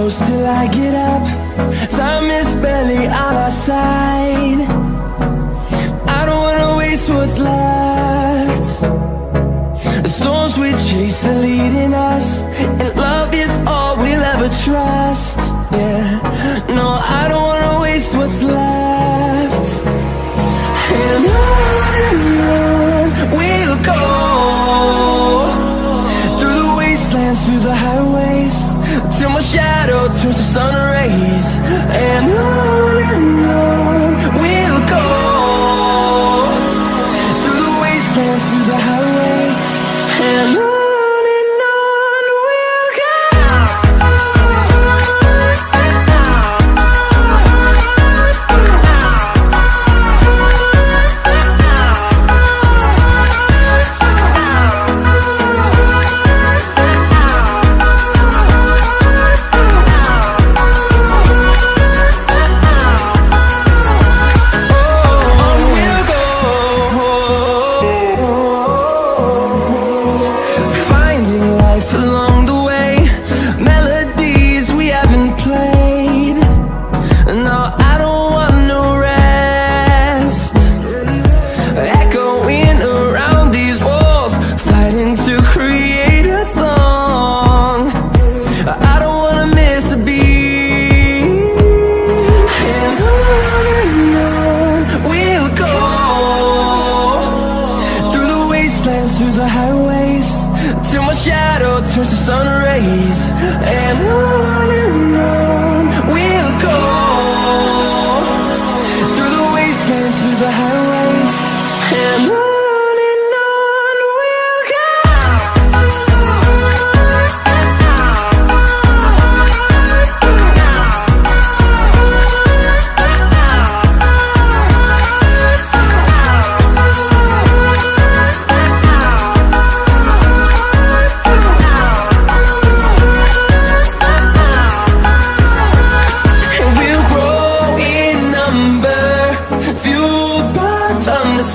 close till I get up. Time is barely on our side. I don't wanna waste what's left. The storms we chase are leading us, and love is all we'll ever trust. Yeah, no, I don't wanna waste what's left. And on we'll go, through the wastelands, through the highways, till my shadow turns to sun rays. And on we'll go, through the wastelands, through the highways, and on we'll go. Through the highways, till my shadow turns to sun rays. And on we'll go, through the wastelands, through the highways, and on we'll go.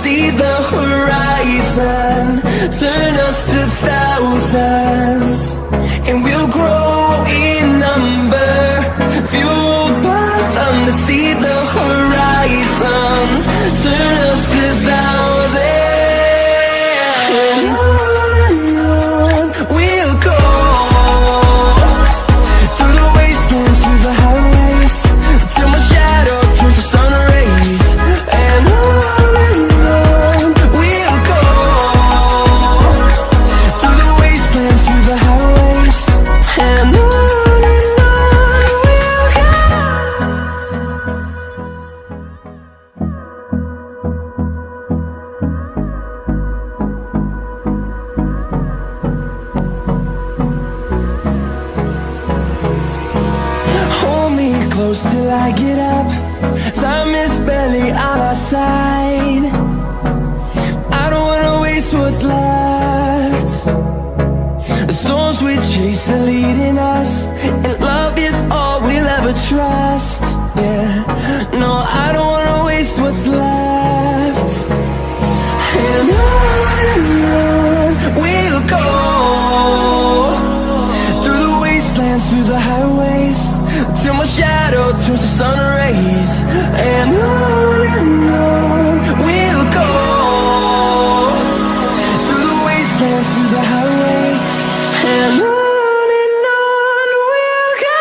See the horizon, turn us to thousands, and we'll grow in number, fueled by them to see the horizon, turn us to thousands. And on we'll go, through the wastelands, through the highways, till my shadow turns to sun rays. And close till I get up. Time is barely on our side. I don't wanna waste what's left. The storms we chase are leading us, and love is all we'll ever trust. Yeah, no, I don't wanna waste what's left. And on we'll go, through the wastelands, through the highways, till my shadow turns to sun rays. And on we'll go, through the wastelands, through the highways, and on we'll go.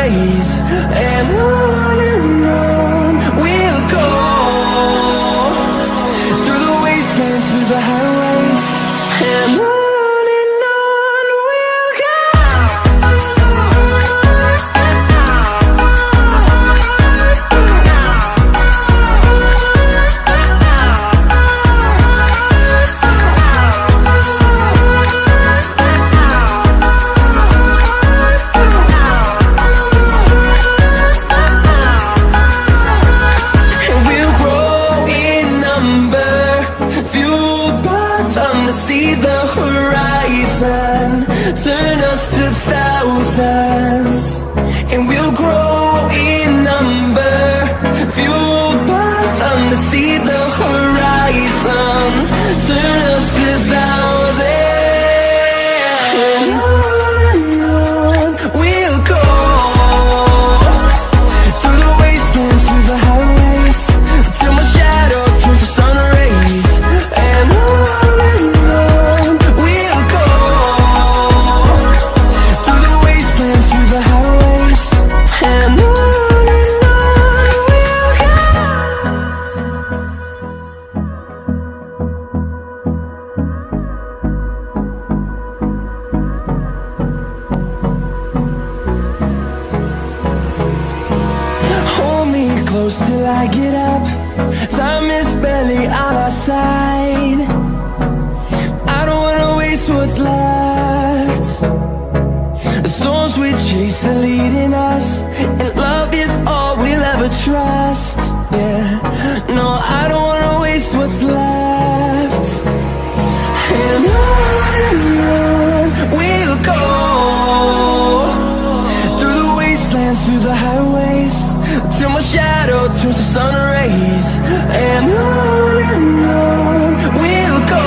rays. And on we'll go, through the wastelands, through the highways. And on we'll go. See the horizon, turn us to thousands, and we'll grow in number, fueled by them to see the horizon, turn us to thousands. And on we'll go, through the wastelands, through the highways, till my shadow turns to sun rays. And on close till I get up. Time is barely on our side. I don't wanna waste what's left. The storms we chase are leading us, and love is all we'll ever trust. Yeah, no, I don't wanna waste what's left. And on we'll go, through the wastelands, through the highways, till my shadow turns to sun rays. And on we'll go,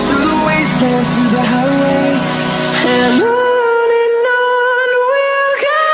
through the wastelands, through the highways. And on we'll go.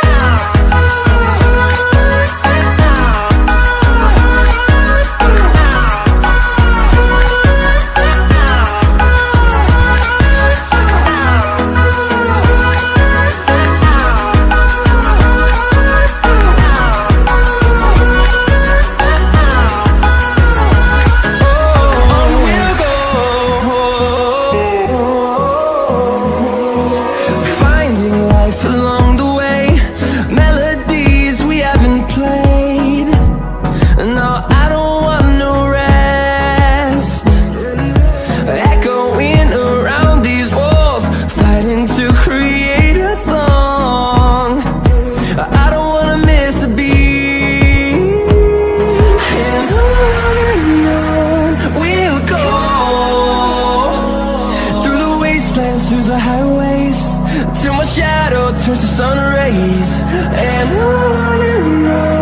Through the highways, till my shadow turns to sun rays. And on